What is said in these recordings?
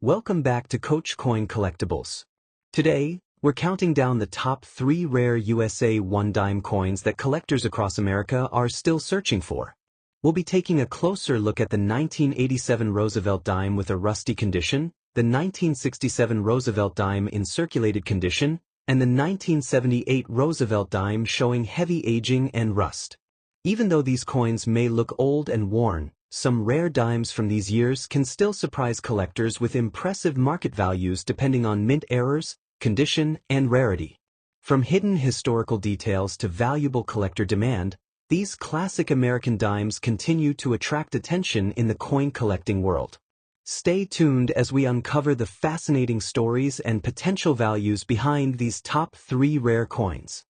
Welcome back to Coach Coin Collectibles. Today, we're counting down the top 3 rare USA one-dime coins that collectors across America are still searching for. We'll be taking a closer look at the 1987 Roosevelt dime with a rusty condition, the 1967 Roosevelt dime in circulated condition, and the 1978 Roosevelt dime showing heavy aging and rust. Even though these coins may look old and worn, some rare dimes from these years can still surprise collectors with impressive market values depending on mint errors, condition, and rarity. From hidden historical details to valuable collector demand, these classic American dimes continue to attract attention in the coin collecting world. Stay tuned as we uncover the fascinating stories and potential values behind these top 3 rare coins.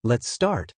Let's start.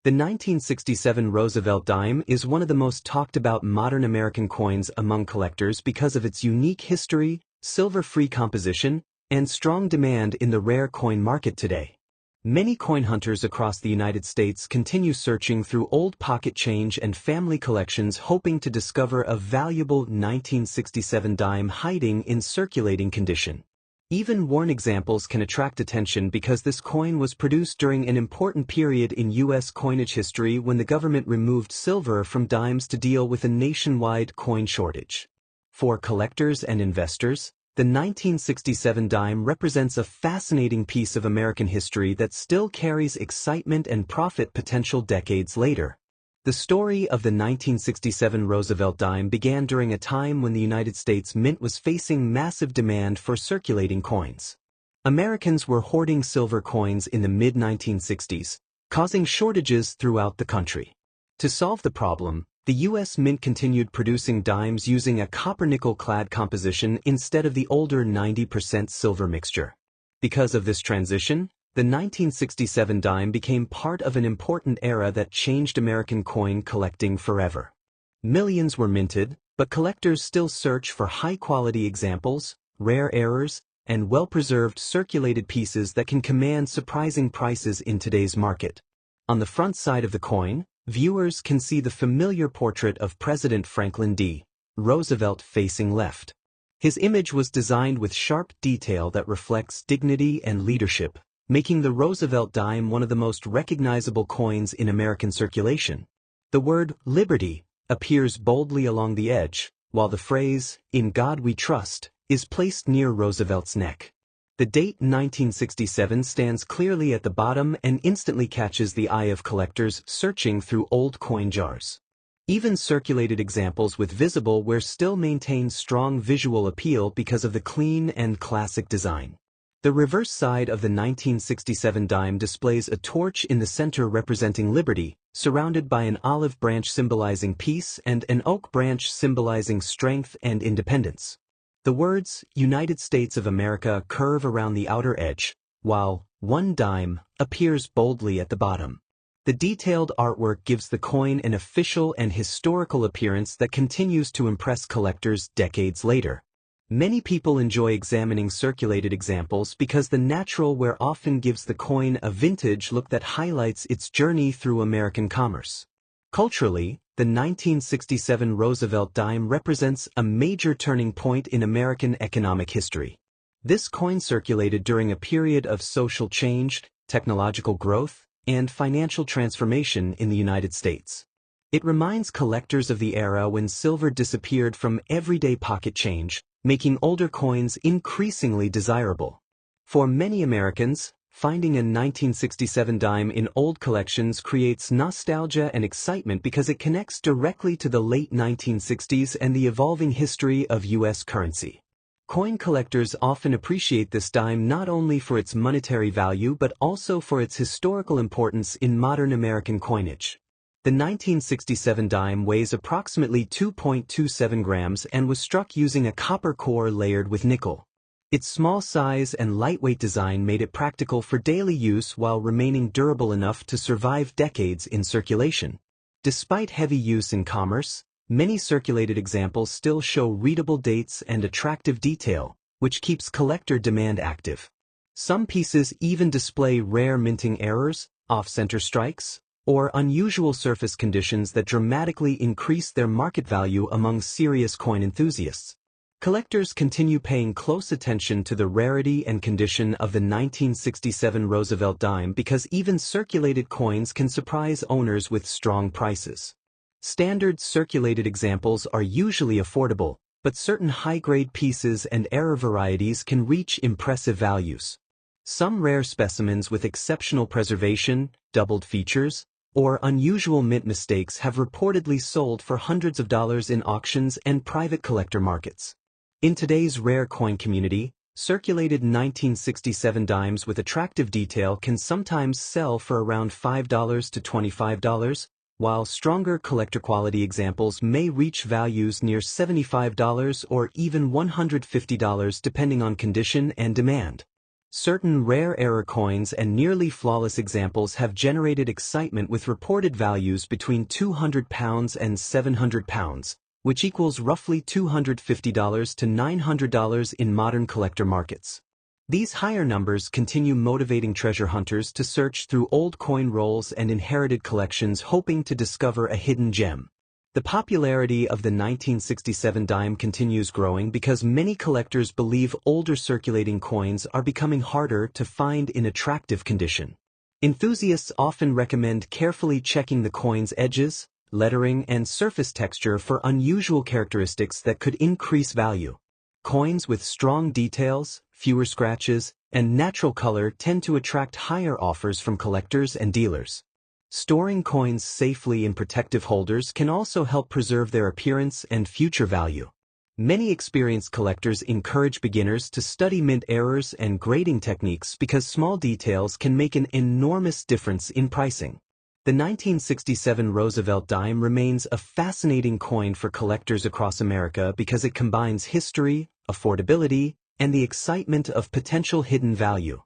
The 1967 Roosevelt dime is one of the most talked about modern American coins among collectors because of its unique history, silver-free composition, and strong demand in the rare coin market today. Many coin hunters across the United States continue searching through old pocket change and family collections hoping to discover a valuable 1967 dime hiding in circulating condition. Even worn examples can attract attention because this coin was produced during an important period in U.S. coinage history when the government removed silver from dimes to deal with a nationwide coin shortage. For collectors and investors, the 1967 dime represents a fascinating piece of American history that still carries excitement and profit potential decades later. The story of the 1967 Roosevelt dime began during a time when the United States Mint was facing massive demand for circulating coins. Americans were hoarding silver coins in the mid-1960s, causing shortages throughout the country. To solve the problem, the U.S. Mint continued producing dimes using a copper-nickel clad composition instead of the older 90% silver mixture. Because of this transition, the 1967 dime became part of an important era that changed American coin collecting forever. Millions were minted, but collectors still search for high-quality examples, rare errors, and well-preserved circulated pieces that can command surprising prices in today's market. On the front side of the coin, viewers can see the familiar portrait of President Franklin D. Roosevelt facing left. His image was designed with sharp detail that reflects dignity and leadership, making the Roosevelt dime one of the most recognizable coins in American circulation. The word "Liberty" appears boldly along the edge, while the phrase "In God We Trust" is placed near Roosevelt's neck. The date 1967 stands clearly at the bottom and instantly catches the eye of collectors searching through old coin jars. Even circulated examples with visible wear still maintain strong visual appeal because of the clean and classic design. The reverse side of the 1967 dime displays a torch in the center representing liberty, surrounded by an olive branch symbolizing peace and an oak branch symbolizing strength and independence. The words "United States of America" curve around the outer edge, while "One Dime" appears boldly at the bottom. The detailed artwork gives the coin an official and historical appearance that continues to impress collectors decades later. Many people enjoy examining circulated examples because the natural wear often gives the coin a vintage look that highlights its journey through American commerce. Culturally, the 1967 Roosevelt dime represents a major turning point in American economic history. This coin circulated during a period of social change, technological growth, and financial transformation in the United States. It reminds collectors of the era when silver disappeared from everyday pocket change, making older coins increasingly desirable. For many Americans, finding a 1967 dime in old collections creates nostalgia and excitement because it connects directly to the late 1960s and the evolving history of U.S. currency. Coin collectors often appreciate this dime not only for its monetary value but also for its historical importance in modern American coinage. The 1967 dime weighs approximately 2.27 grams and was struck using a copper core layered with nickel. Its small size and lightweight design made it practical for daily use while remaining durable enough to survive decades in circulation. Despite heavy use in commerce, many circulated examples still show readable dates and attractive detail, which keeps collector demand active. Some pieces even display rare minting errors, off-center strikes, or unusual surface conditions that dramatically increase their market value among serious coin enthusiasts. Collectors continue paying close attention to the rarity and condition of the 1967 Roosevelt dime because even circulated coins can surprise owners with strong prices. Standard circulated examples are usually affordable, but certain high-grade pieces and error varieties can reach impressive values. Some rare specimens with exceptional preservation, doubled features, or unusual mint mistakes have reportedly sold for hundreds of dollars in auctions and private collector markets. In today's rare coin community, circulated 1967 dimes with attractive detail can sometimes sell for around $5 to $25, while stronger collector-quality examples may reach values near $75 or even $150 depending on condition and demand. Certain rare error coins and nearly flawless examples have generated excitement with reported values between £200 and £700, which equals roughly $250 to $900 in modern collector markets. These higher numbers continue motivating treasure hunters to search through old coin rolls and inherited collections hoping to discover a hidden gem. The popularity of the 1967 dime continues growing because many collectors believe older circulating coins are becoming harder to find in attractive condition. Enthusiasts often recommend carefully checking the coin's edges, lettering, and surface texture for unusual characteristics that could increase value. Coins with strong details, fewer scratches, and natural color tend to attract higher offers from collectors and dealers. Storing coins safely in protective holders can also help preserve their appearance and future value. Many experienced collectors encourage beginners to study mint errors and grading techniques because small details can make an enormous difference in pricing. The 1967 Roosevelt dime remains a fascinating coin for collectors across America because it combines history, affordability, and the excitement of potential hidden value.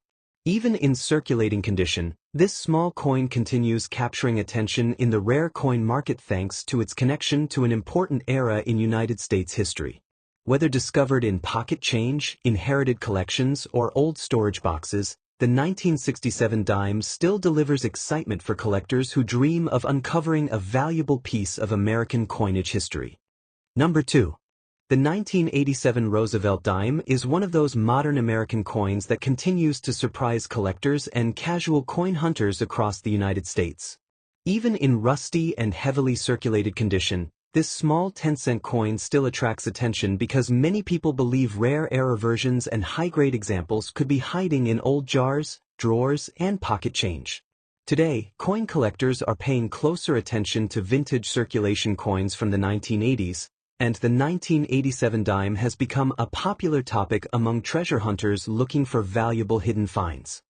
Even in circulating condition, this small coin continues capturing attention in the rare coin market thanks to its connection to an important era in United States history. Whether discovered in pocket change, inherited collections, or old storage boxes, the 1967 dime still delivers excitement for collectors who dream of uncovering a valuable piece of American coinage history. Number 2. The 1987 Roosevelt dime is one of those modern American coins that continues to surprise collectors and casual coin hunters across the United States. Even in rusty and heavily circulated condition, this small 10-cent coin still attracts attention because many people believe rare error versions and high-grade examples could be hiding in old jars, drawers, and pocket change. Today, coin collectors are paying closer attention to vintage circulation coins from the 1980s, and the 1987 dime has become a popular topic among treasure hunters looking for valuable hidden finds.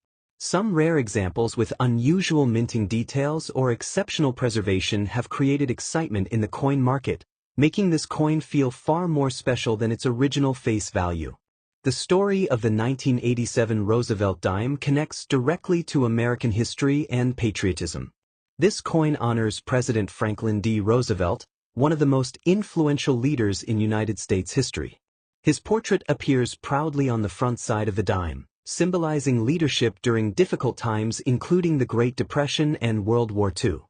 Some rare examples with unusual minting details or exceptional preservation have created excitement in the coin market, making this coin feel far more special than its original face value. The story of the 1987 Roosevelt dime connects directly to American history and patriotism. This coin honors President Franklin D. Roosevelt, one of the most influential leaders in United States history. His portrait appears proudly on the front side of the dime, symbolizing leadership during difficult times including the Great Depression and World War II.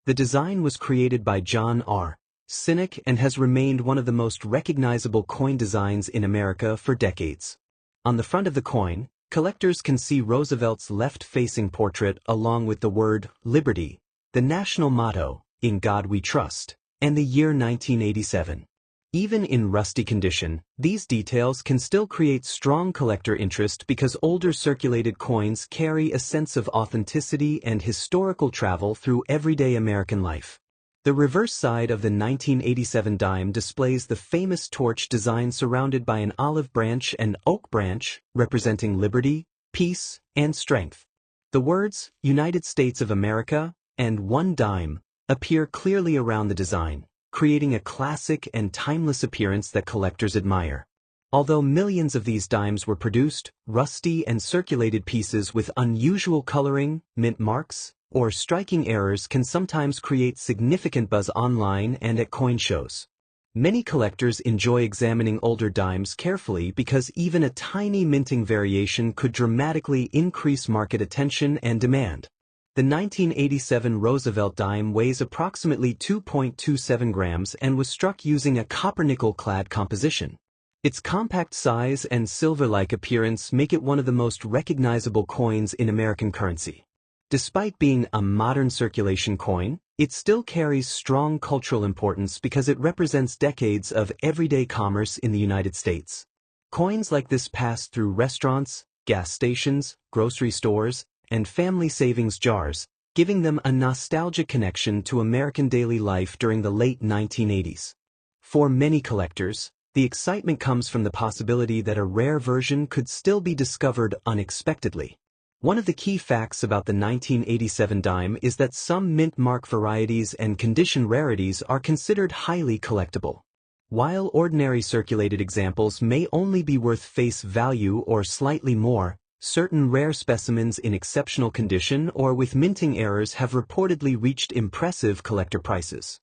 The design was created by John R. Sinek and has remained one of the most recognizable coin designs in America for decades. On the front of the coin, collectors can see Roosevelt's left-facing portrait along with the word Liberty, the national motto, In God We Trust, and the year 1987. Even in rusty condition, these details can still create strong collector interest because older circulated coins carry a sense of authenticity and historical travel through everyday American life. The reverse side of the 1987 dime displays the famous torch design surrounded by an olive branch and oak branch, representing liberty, peace, and strength. The words, United States of America, and one dime, appear clearly around the design, creating a classic and timeless appearance that collectors admire. Although millions of these dimes were produced, rusty and circulated pieces with unusual coloring, mint marks, or striking errors can sometimes create significant buzz online and at coin shows. Many collectors enjoy examining older dimes carefully because even a tiny minting variation could dramatically increase market attention and demand. The 1987 Roosevelt dime weighs approximately 2.27 grams and was struck using a copper-nickel-clad composition. Its compact size and silver-like appearance make it one of the most recognizable coins in American currency. Despite being a modern circulation coin, it still carries strong cultural importance because it represents decades of everyday commerce in the United States. Coins like this pass through restaurants, gas stations, grocery stores, and family savings jars, giving them a nostalgic connection to American daily life during the late 1980s. For many collectors, the excitement comes from the possibility that a rare version could still be discovered unexpectedly. One of the key facts about the 1987 dime is that some mint mark varieties and condition rarities are considered highly collectible. While ordinary circulated examples may only be worth face value or slightly more, certain rare specimens in exceptional condition or with minting errors have reportedly reached impressive collector prices.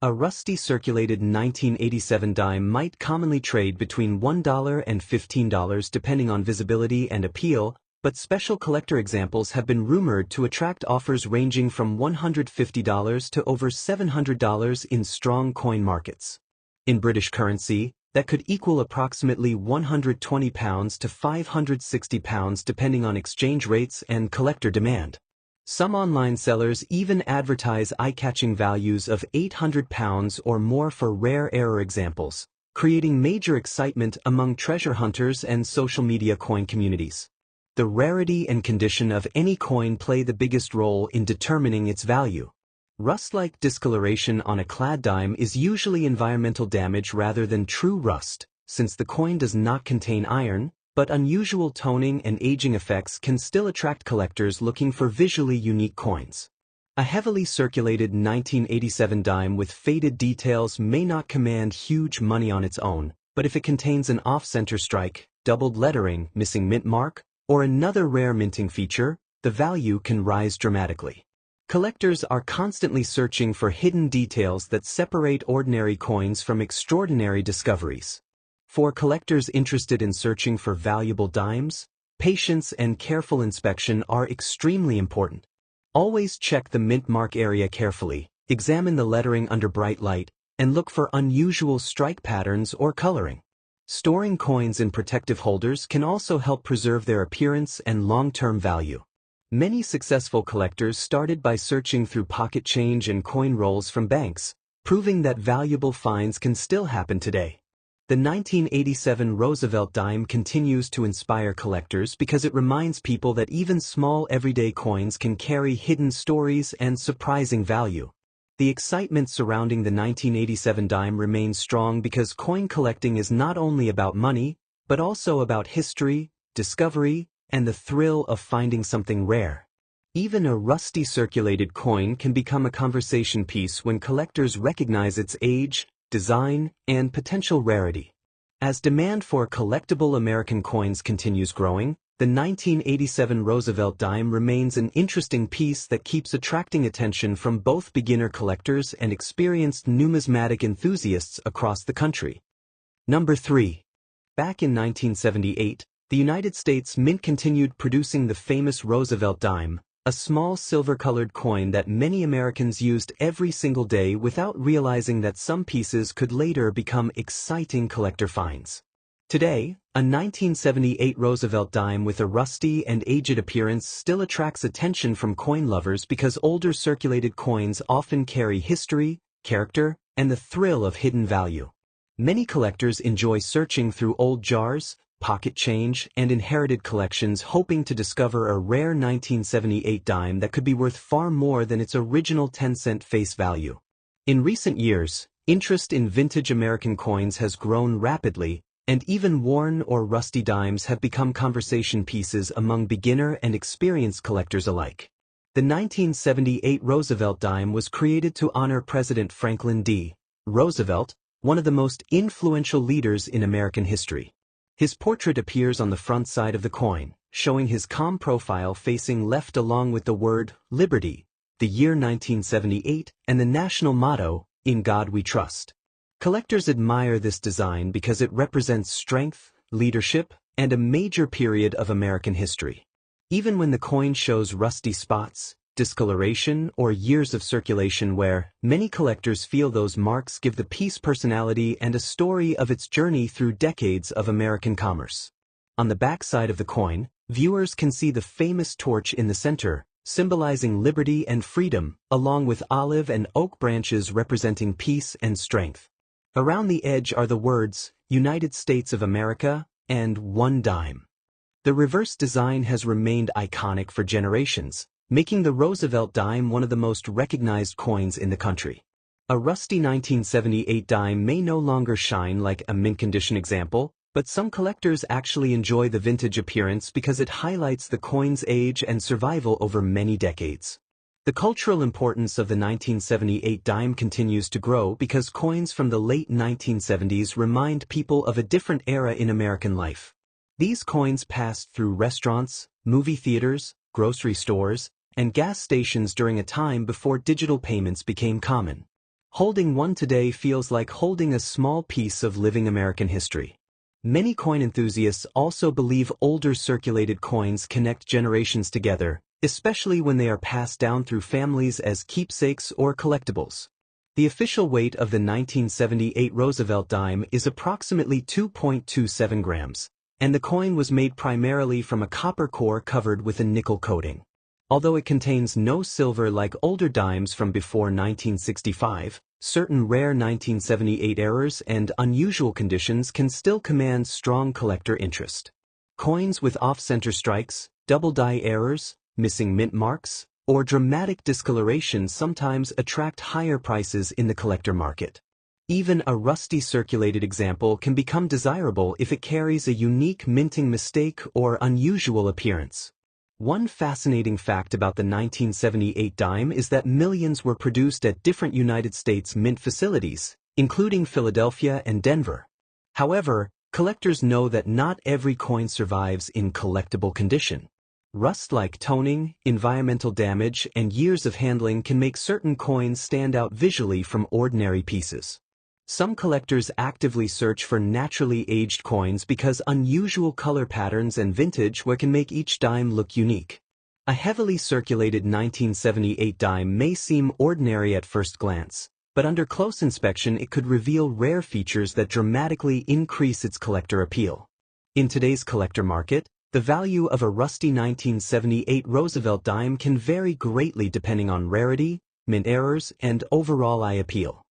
A rusty circulated 1987 dime might commonly trade between $1 and $15 depending on visibility and appeal, but special collector examples have been rumored to attract offers ranging from $150 to over $700 in strong coin markets. In British currency, that could equal approximately £120 to £560 depending on exchange rates and collector demand. Some online sellers even advertise eye-catching values of £800 or more for rare error examples, creating major excitement among treasure hunters and social media coin communities. The rarity and condition of any coin play the biggest role in determining its value. Rust-like discoloration on a clad dime is usually environmental damage rather than true rust, since the coin does not contain iron, but unusual toning and aging effects can still attract collectors looking for visually unique coins. A heavily circulated 1987 dime with faded details may not command huge money on its own, but if it contains an off-center strike, doubled lettering, missing mint mark, or another rare minting feature, the value can rise dramatically. Collectors are constantly searching for hidden details that separate ordinary coins from extraordinary discoveries. For collectors interested in searching for valuable dimes, patience and careful inspection are extremely important. Always check the mint mark area carefully, examine the lettering under bright light, and look for unusual strike patterns or coloring. Storing coins in protective holders can also help preserve their appearance and long-term value. Many successful collectors started by searching through pocket change and coin rolls from banks, proving that valuable finds can still happen today. The 1987 Roosevelt dime continues to inspire collectors because it reminds people that even small everyday coins can carry hidden stories and surprising value. The excitement surrounding the 1987 dime remains strong because coin collecting is not only about money, but also about history, discovery, and the thrill of finding something rare. Even a rusty circulated coin can become a conversation piece when collectors recognize its age, design, and potential rarity. As demand for collectible American coins continues growing, the 1987 Roosevelt dime remains an interesting piece that keeps attracting attention from both beginner collectors and experienced numismatic enthusiasts across the country. Number 3. Back in 1978, the United States Mint continued producing the famous Roosevelt dime, a small silver-colored coin that many Americans used every single day without realizing that some pieces could later become exciting collector finds. Today, a 1978 Roosevelt dime with a rusty and aged appearance still attracts attention from coin lovers because older circulated coins often carry history, character, and the thrill of hidden value. Many collectors enjoy searching through old jars, pocket change, and inherited collections hoping to discover a rare 1978 dime that could be worth far more than its original 10-cent face value. In recent years, interest in vintage American coins has grown rapidly, and even worn or rusty dimes have become conversation pieces among beginner and experienced collectors alike. The 1978 Roosevelt dime was created to honor President Franklin D. Roosevelt, one of the most influential leaders in American history. His portrait appears on the front side of the coin, showing his calm profile facing left along with the word Liberty, the year 1978, and the national motto, In God We Trust. Collectors admire this design because it represents strength, leadership, and a major period of American history. Even when the coin shows rusty spots, discoloration, or years of circulation where many collectors feel those marks give the piece personality and a story of its journey through decades of American commerce. On the back side of the coin, viewers can see the famous torch in the center, symbolizing liberty and freedom, along with olive and oak branches representing peace and strength. Around the edge are the words, United States of America, and 1 dime. The reverse design has remained iconic for generations, making the Roosevelt dime one of the most recognized coins in the country. A rusty 1978 dime may no longer shine like a mint-condition example, but some collectors actually enjoy the vintage appearance because it highlights the coin's age and survival over many decades. The cultural importance of the 1978 dime continues to grow because coins from the late 1970s remind people of a different era in American life. These coins passed through restaurants, movie theaters, grocery stores, and gas stations during a time before digital payments became common. Holding one today feels like holding a small piece of living American history. Many coin enthusiasts also believe older circulated coins connect generations together, especially when they are passed down through families as keepsakes or collectibles. The official weight of the 1978 Roosevelt dime is approximately 2.27 grams, and the coin was made primarily from a copper core covered with a nickel coating. Although it contains no silver like older dimes from before 1965, certain rare 1978 errors and unusual conditions can still command strong collector interest. Coins with off-center strikes, double die errors, missing mint marks, or dramatic discoloration sometimes attract higher prices in the collector market. Even a rusty circulated example can become desirable if it carries a unique minting mistake or unusual appearance. One fascinating fact about the 1978 dime is that millions were produced at different United States mint facilities, including Philadelphia and Denver. However, collectors know that not every coin survives in collectible condition. Rust like toning, environmental damage, and years of handling can make certain coins stand out visually from ordinary pieces. Some collectors actively search for naturally aged coins because unusual color patterns and vintage can make each dime look unique. A heavily circulated 1978 dime may seem ordinary at first glance, but under close inspection it could reveal rare features that dramatically increase its collector appeal. In today's collector market, the value of a rusty 1978 Roosevelt dime can vary greatly depending on rarity, mint errors, and overall eye appeal.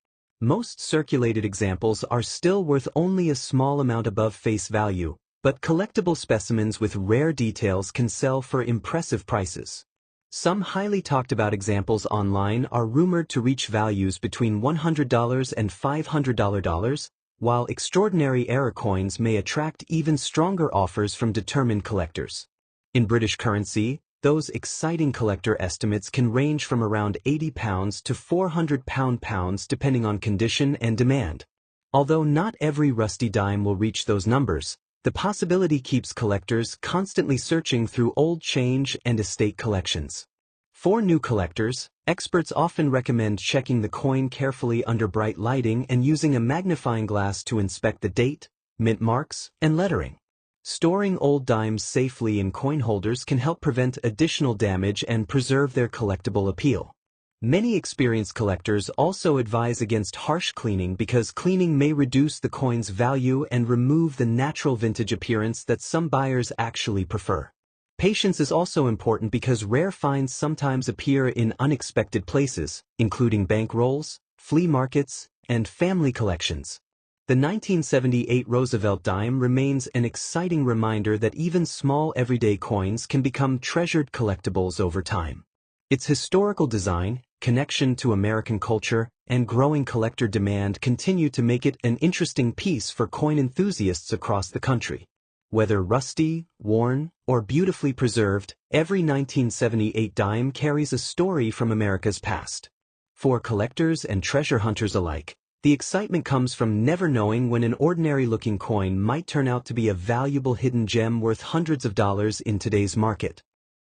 Most circulated examples are still worth only a small amount above face value, but collectible specimens with rare details can sell for impressive prices. Some highly talked about examples online are rumored to reach values between $100 and $500, while extraordinary error coins may attract even stronger offers from determined collectors. In British currency, those exciting collector estimates can range from around £80 to £400 depending on condition and demand. Although not every rusty dime will reach those numbers, the possibility keeps collectors constantly searching through old change and estate collections. For new collectors, experts often recommend checking the coin carefully under bright lighting and using a magnifying glass to inspect the date, mint marks, and lettering. Storing old dimes safely in coin holders can help prevent additional damage and preserve their collectible appeal. Many experienced collectors also advise against harsh cleaning because cleaning may reduce the coin's value and remove the natural vintage appearance that some buyers actually prefer. Patience is also important because rare finds sometimes appear in unexpected places, including bankrolls, flea markets, and family collections. The 1978 Roosevelt dime remains an exciting reminder that even small everyday coins can become treasured collectibles over time. Its historical design, connection to American culture, and growing collector demand continue to make it an interesting piece for coin enthusiasts across the country. Whether rusty, worn, or beautifully preserved, every 1978 dime carries a story from America's past. For collectors and treasure hunters alike, the excitement comes from never knowing when an ordinary-looking coin might turn out to be a valuable hidden gem worth hundreds of dollars in today's market.